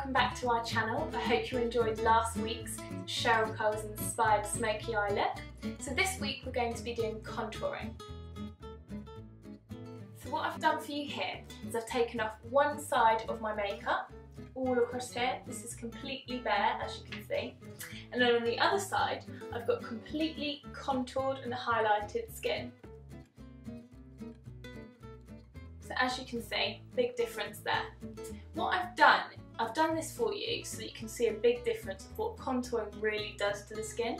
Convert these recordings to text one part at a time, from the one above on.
welcome back to our channel. I hope you enjoyed last week's Cheryl Cole's inspired smoky eye look. So this week we're going to be doing contouring. So what I've done for you here is I've taken off one side of my makeup, all across here. This is completely bare, as you can see. And then on the other side, I've got completely contoured and highlighted skin. So as you can see, big difference there. What I've done this for you so that you can see a big difference of what contouring really does to the skin.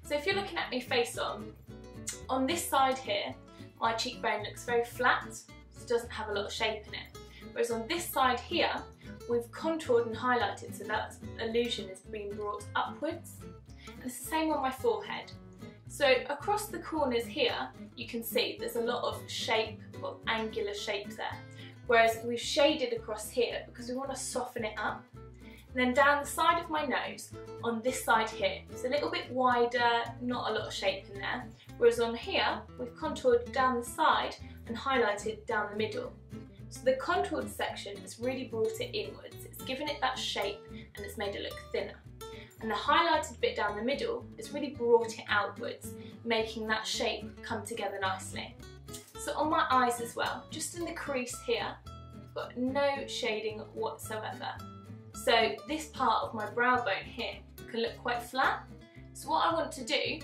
So if you're looking at me face on this side here, my cheekbone looks very flat, so it doesn't have a lot of shape in it. Whereas on this side here, we've contoured and highlighted, so that illusion is being brought upwards. And it's the same on my forehead. So across the corners here, you can see there's a lot of shape, or angular shape there. Whereas we've shaded across here because we want to soften it up. And then down the side of my nose, on this side here, it's a little bit wider, not a lot of shape in there. Whereas on here, we've contoured down the side and highlighted down the middle. So the contoured section has really brought it inwards. It's given it that shape and it's made it look thinner. And the highlighted bit down the middle has really brought it outwards, making that shape come together nicely. So on my eyes as well, just in the crease here, I've got no shading whatsoever. So this part of my brow bone here can look quite flat. So what I want to do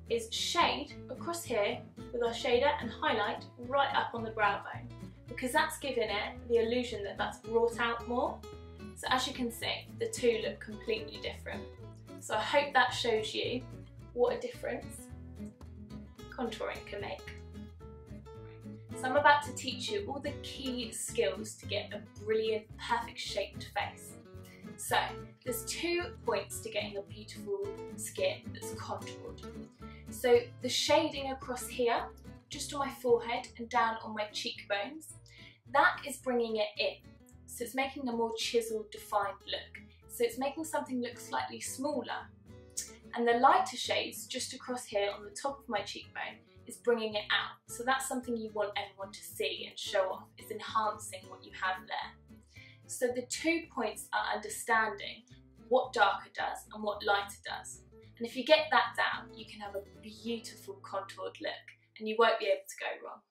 is shade across here with our shader and highlight right up on the brow bone, because that's giving it the illusion that that's brought out more. So as you can see, the two look completely different. So I hope that shows you what a difference contouring can make. So I'm about to teach you all the key skills to get a brilliant, perfect shaped face. So there's 2 points to getting a beautiful skin that's contoured. So the shading across here, just on my forehead and down on my cheekbones, that is bringing it in. So it's making a more chiseled, defined look. So it's making something look slightly smaller. And the lighter shades just across here on the top of my cheekbone is bringing it out. So that's something you want everyone to see and show off, is enhancing what you have there. So the 2 points are understanding what darker does and what lighter does. And if you get that down, you can have a beautiful contoured look and you won't be able to go wrong.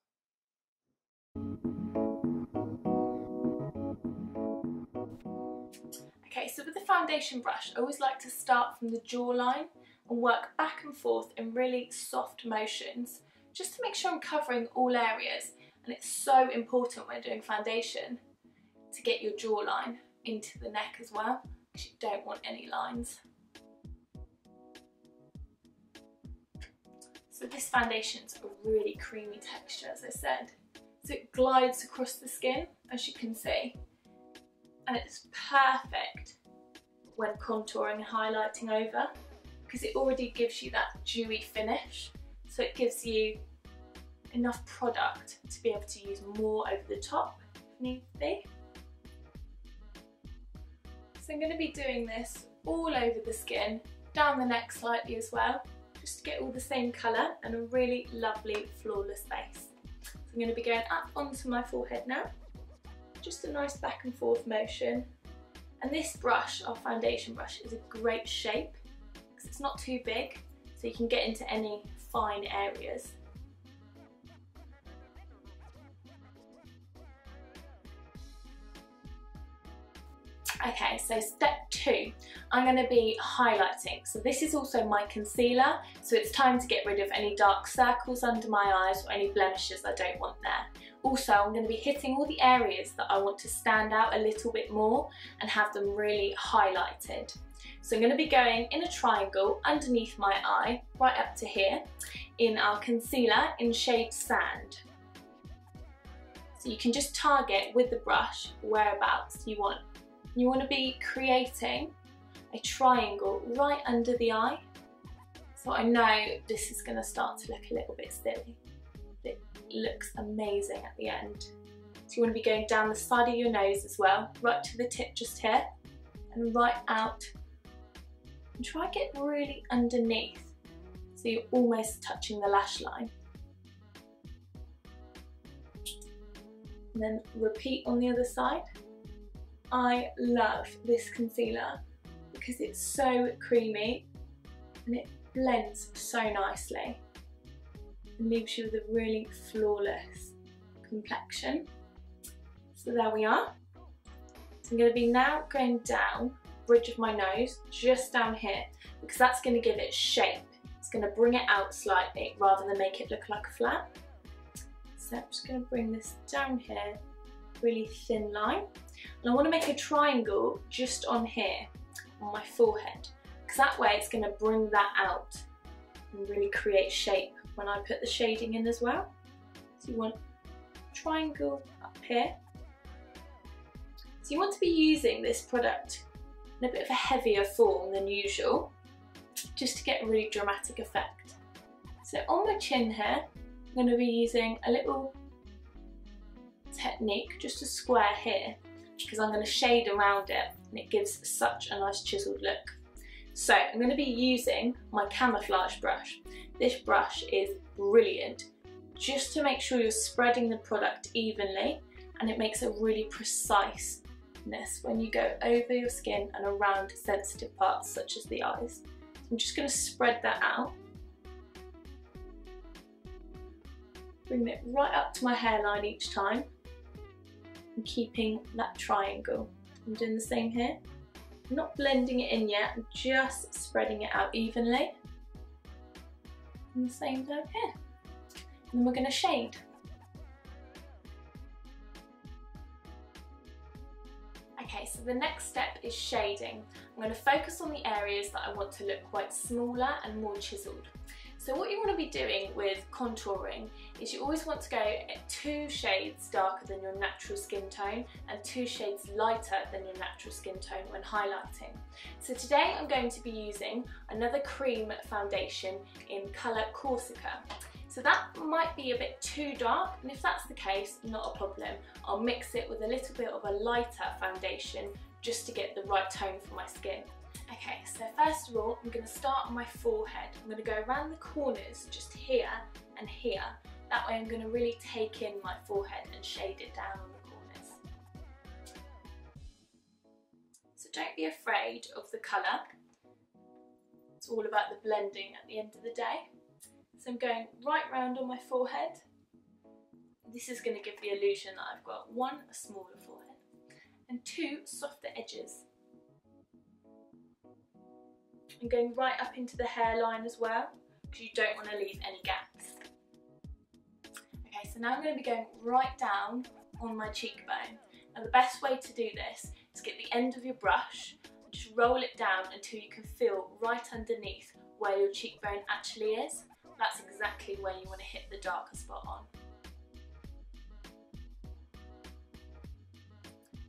Okay, so with the foundation brush, I always like to start from the jawline and work back and forth in really soft motions, just to make sure I'm covering all areas. And it's so important when doing foundation to get your jawline into the neck as well, because you don't want any lines. So this foundation's a really creamy texture, as I said. So it glides across the skin, as you can see. And it's perfect when contouring and highlighting over, because it already gives you that dewy finish. So it gives you enough product to be able to use more over the top if need be. So I'm going to be doing this all over the skin, down the neck slightly as well, just to get all the same colour and a really lovely flawless face. So I'm going to be going up onto my forehead now. Just a nice back and forth motion. And this brush, our foundation brush, is a great shape because it's not too big, so you can get into any fine areas. Okay, so step 2, I'm going to be highlighting. So this is also my concealer, so it's time to get rid of any dark circles under my eyes or any blemishes I don't want there. Also, I'm going to be hitting all the areas that I want to stand out a little bit more and have them really highlighted. So I'm going to be going in a triangle underneath my eye, right up to here, in our concealer in shade Sand. So you can just target with the brush whereabouts you want. You want to be creating a triangle right under the eye. So I know this is going to start to look a little bit silly. It looks amazing at the end. So you want to be going down the side of your nose as well, right to the tip just here, and right out. And try and get really underneath, so you're almost touching the lash line. And then repeat on the other side. I love this concealer because it's so creamy and it blends so nicely and leaves you with a really flawless complexion. So there we are. So I'm going to be now going down the bridge of my nose, just down here, because that's going to give it shape. It's going to bring it out slightly rather than make it look like a flat. So I'm just going to bring this down here, really thin line. And I want to make a triangle just on here, on my forehead, because that way it's going to bring that out and really create shape when I put the shading in as well. So you want a triangle up here. So you want to be using this product in a bit of a heavier form than usual, just to get a really dramatic effect. So on my chin here, I'm going to be using a little technique, just a square here, because I'm going to shade around it and it gives such a nice chiseled look. So I'm going to be using my camouflage brush. This brush is brilliant, just to make sure you're spreading the product evenly, and it makes a really preciseness when you go over your skin and around sensitive parts such as the eyes. I'm just going to spread that out. Bring it right up to my hairline each time and keeping that triangle. I'm doing the same here. I'm not blending it in yet, I'm just spreading it out evenly. And the same down here. And then we're going to shade. Okay, so the next step is shading. I'm going to focus on the areas that I want to look quite smaller and more chiseled. So what you want to be doing with contouring is you always want to go 2 shades darker than your natural skin tone and 2 shades lighter than your natural skin tone when highlighting. So today I'm going to be using another cream foundation in colour Corsica. So that might be a bit too dark, and if that's the case, not a problem. I'll mix it with a little bit of a lighter foundation just to get the right tone for my skin. Okay, so first of all, I'm going to start on my forehead. I'm going to go around the corners, just here and here. That way I'm going to really take in my forehead and shade it down on the corners. So don't be afraid of the colour. It's all about the blending at the end of the day. So I'm going right round on my forehead. This is going to give the illusion that I've got 1, a smaller forehead, and 2, softer edges. I'm going right up into the hairline as well, because you don't want to leave any gaps. Okay, so now I'm going to be going right down on my cheekbone. Now the best way to do this is get the end of your brush and just roll it down until you can feel right underneath where your cheekbone actually is. That's exactly where you want to hit the darker spot on.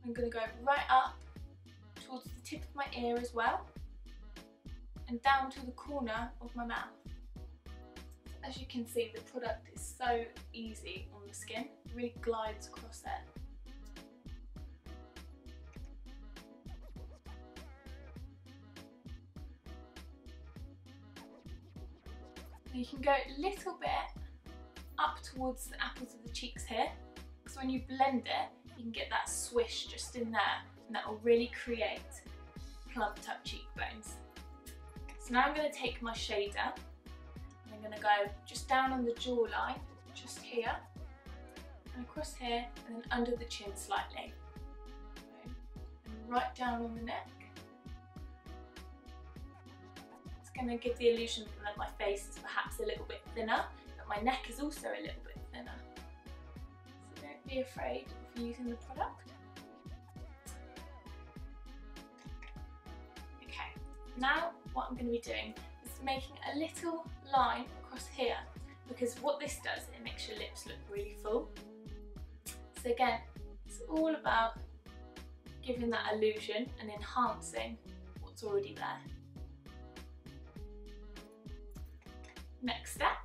I'm going to go right up towards the tip of my ear as well, and down to the corner of my mouth. As you can see, the product is so easy on the skin, it really glides across it. Now you can go a little bit up towards the apples of the cheeks here, because when you blend it, you can get that swish just in there, and that will really create plumped up cheekbones. So now I'm going to take my shader, and I'm going to go just down on the jawline, just here, and across here, and then under the chin slightly. And right down on the neck. It's going to give the illusion that my face is perhaps a little bit thinner, but my neck is also a little bit thinner. So don't be afraid of using the product. Okay, now what I'm going to be doing is making a little line across here, because what this does, it makes your lips look really full. So again, it's all about giving that illusion and enhancing what's already there. Next step,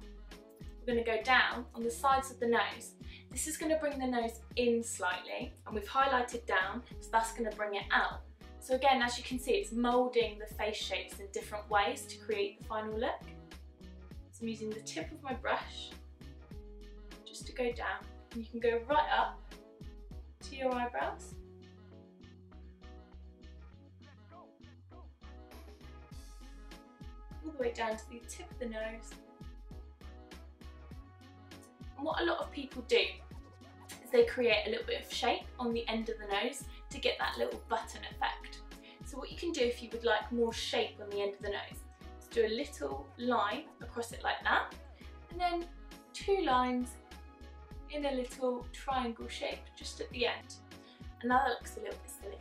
we're going to go down on the sides of the nose. This is going to bring the nose in slightly, and we've highlighted down, so that's going to bring it out. So again, as you can see, it's moulding the face shapes in different ways to create the final look. So I'm using the tip of my brush just to go down, and you can go right up to your eyebrows. all the way down to the tip of the nose. And what a lot of people do is they create a little bit of shape on the end of the nose to get that little button effect. So what you can do if you would like more shape on the end of the nose is do a little line across it like that, and then 2 lines in a little triangle shape just at the end. And now that looks a little bit silly,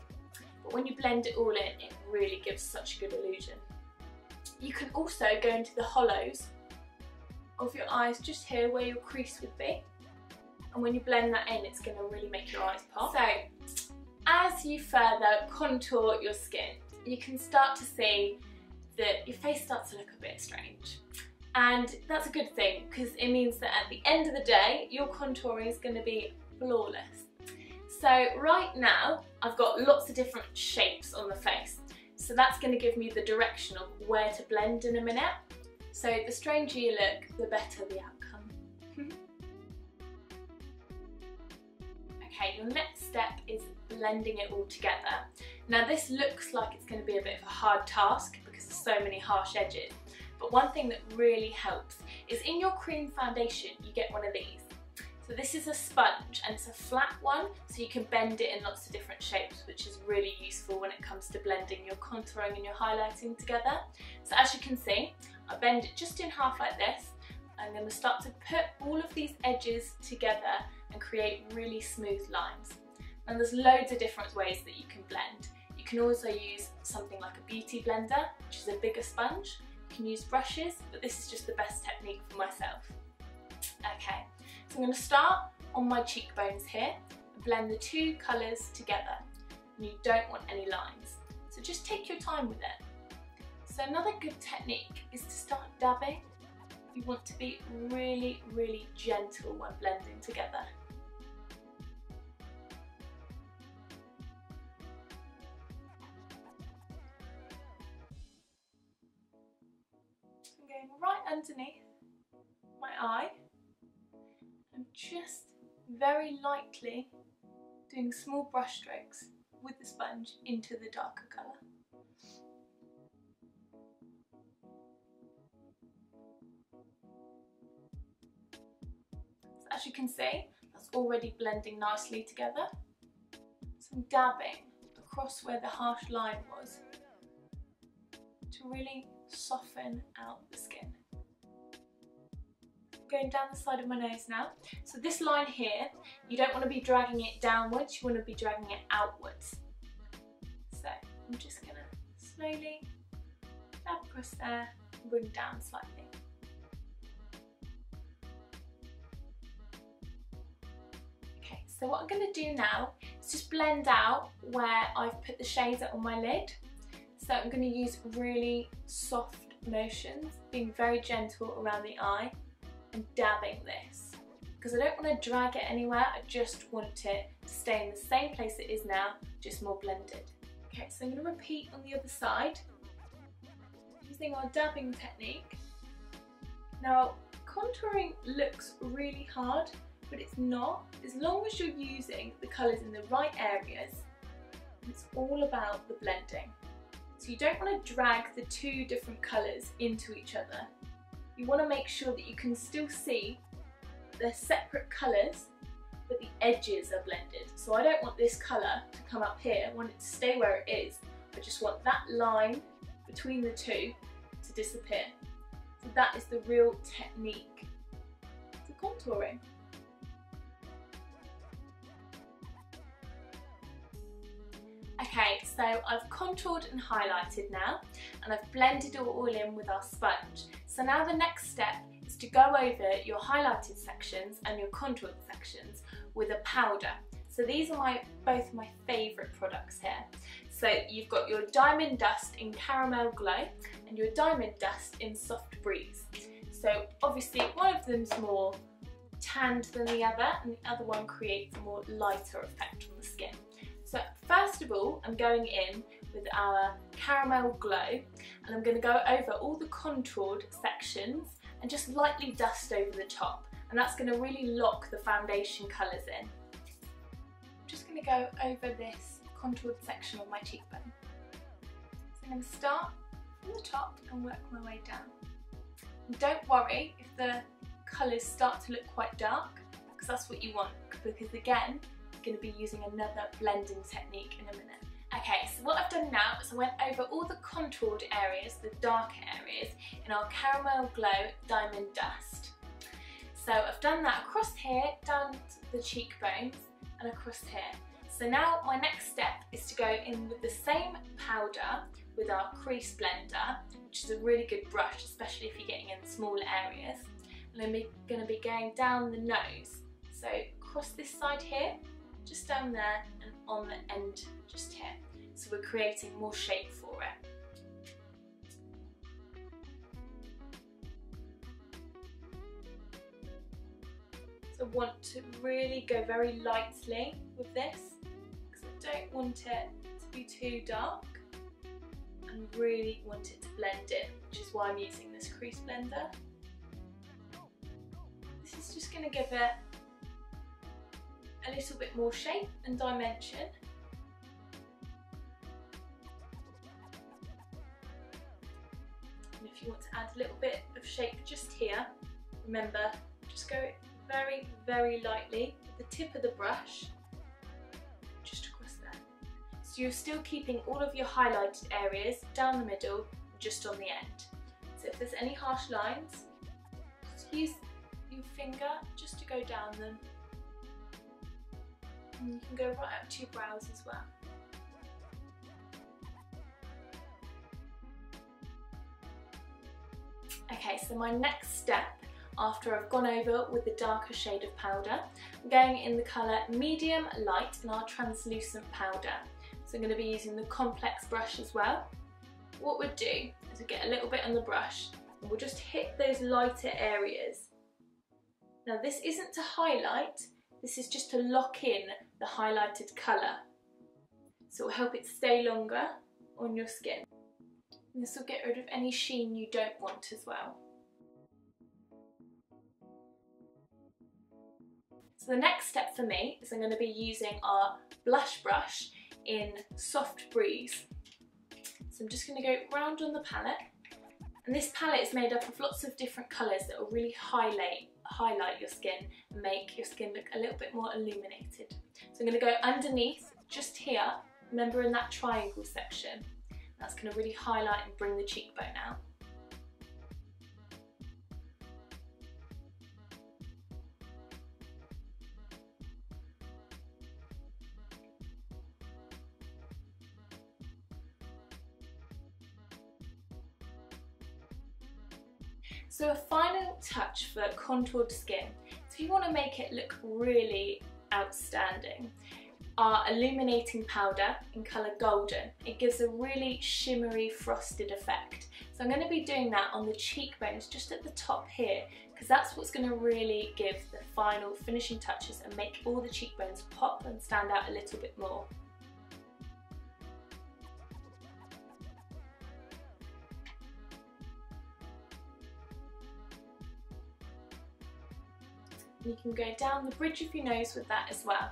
but when you blend it all in, it really gives such a good illusion. You can also go into the hollows of your eyes just here where your crease would be, and when you blend that in, it's going to really make your eyes pop. So as you further contour your skin, you can start to see that your face starts to look a bit strange. And that's a good thing, because it means that at the end of the day, your contouring is going to be flawless. So right now, I've got lots of different shapes on the face. So that's going to give me the direction of where to blend in a minute. So the stranger you look, the better the outcome. Okay, your next step is blending it all together. Now this looks like it's going to be a bit of a hard task because there's so many harsh edges. But one thing that really helps is in your cream foundation, you get one of these. So this is a sponge and it's a flat one, so you can bend it in lots of different shapes, which is really useful when it comes to blending your contouring and your highlighting together. So as you can see, I bend it just in half like this. I'm going to start to put all of these edges together and create really smooth lines. And there's loads of different ways that you can blend. You can also use something like a beauty blender, which is a bigger sponge. You can use brushes, but this is just the best technique for myself. Okay, so I'm going to start on my cheekbones here and blend the 2 colours together. And you don't want any lines, so just take your time with it. So another good technique is to start dabbing. You want to be really, really gentle when blending together. I'm going right underneath my eye and just very lightly doing small brush strokes with the sponge into the darker colour. So as you can see, that's already blending nicely together. So I'm dabbing across where the harsh line was to really soften out the skin. Going down the side of my nose now. So this line here, you don't want to be dragging it downwards, you want to be dragging it outwards. So I'm just going to slowly dab across there and bring down slightly. Okay, so what I'm going to do now is just blend out where I've put the shader on my lid. So I'm going to use really soft motions, being very gentle around the eye and dabbing this, because I don't want to drag it anywhere, I just want it to stay in the same place it is now, just more blended. Okay, so I'm going to repeat on the other side using our dabbing technique. Now, contouring looks really hard, but it's not. As long as you're using the colours in the right areas, it's all about the blending. So you don't want to drag the 2 different colours into each other. You want to make sure that you can still see they're separate colours, but the edges are blended. So I don't want this colour to come up here, I want it to stay where it is. I just want that line between the 2 to disappear. So that is the real technique to contouring. Okay, so I've contoured and highlighted now, and I've blended it all in with our sponge. So now the next step is to go over your highlighted sections and your contoured sections with a powder. So these are both my favourite products here. So you've got your Diamond Dust in Caramel Glow and your Diamond Dust in Soft Breeze. So obviously one of them's more tanned than the other, and the other one creates a more lighter effect on the skin. So first of all, I'm going in with our Caramel Glow, and I'm going to go over all the contoured sections and just lightly dust over the top, and that's going to really lock the foundation colours in. I'm just going to go over this contoured section of my cheekbone. So I'm going to start from the top and work my way down. And don't worry if the colours start to look quite dark, because that's what you want, because again, I'm going to be using another blending technique in a minute. Okay, so what I've done now is I went over all the contoured areas, the darker areas, in our Caramel Glow Diamond Dust. So I've done that across here, down to the cheekbones, and across here. So now my next step is to go in with the same powder with our crease blender, which is a really good brush, especially if you're getting in smaller areas. And I'm going to be going down the nose. So across this side here, just down there, and on the end just here. So we're creating more shape for it. So I want to really go very lightly with this, because I don't want it to be too dark and really want it to blend in, which is why I'm using this crease blender. This is just going to give it a little bit more shape and dimension. And if you want to add a little bit of shape just here, remember, just go very, very lightly with the tip of the brush, just across there. So you're still keeping all of your highlighted areas down the middle, just on the end. So if there's any harsh lines, just use your finger just to go down them. And you can go right up to your brows as well. Okay, so my next step, after I've gone over with the darker shade of powder, I'm going in the colour Medium Light in our translucent powder. So I'm going to be using the complex brush as well. What we'll do is we'll get a little bit on the brush and we'll just hit those lighter areas. Now this isn't to highlight, this is just to lock in the highlighted colour. So it will help it stay longer on your skin. And this will get rid of any sheen you don't want as well. So the next step for me is I'm going to be using our blush brush in Soft Breeze. So I'm just going to go round on the palette. And this palette is made up of lots of different colours that will really highlight your skin and make your skin look a little bit more illuminated. So I'm going to go underneath, just here, remember in that triangle section. That's going to really highlight and bring the cheekbone out. So a final touch for contoured skin, so if you want to make it look really outstanding, our illuminating powder in colour Golden. It gives a really shimmery frosted effect. So I'm going to be doing that on the cheekbones just at the top here, because that's what's going to really give the final finishing touches and make all the cheekbones pop and stand out a little bit more. You can go down the bridge of your nose with that as well.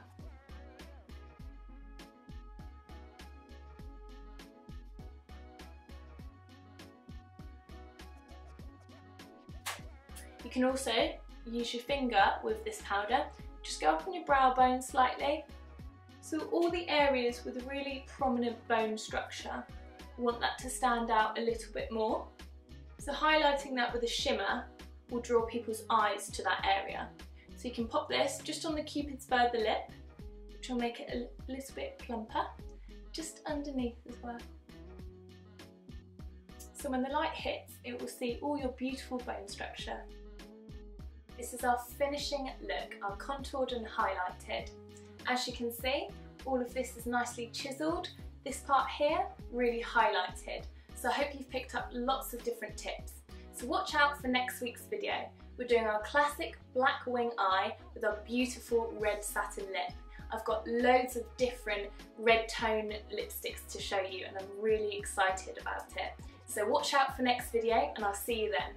You can also use your finger with this powder, just go up on your brow bone slightly. So all the areas with a really prominent bone structure, you want that to stand out a little bit more. So highlighting that with a shimmer will draw people's eyes to that area. So you can pop this just on the cupid's bow of the lip, which will make it a little bit plumper, just underneath as well. So when the light hits, it will see all your beautiful bone structure. This is our finishing look, our contoured and highlighted. As you can see, all of this is nicely chiselled. This part here, really highlighted. So I hope you've picked up lots of different tips. So watch out for next week's video. We're doing our classic black wing eye with our beautiful red satin lip. I've got loads of different red tone lipsticks to show you and I'm really excited about it. So watch out for next video and I'll see you then.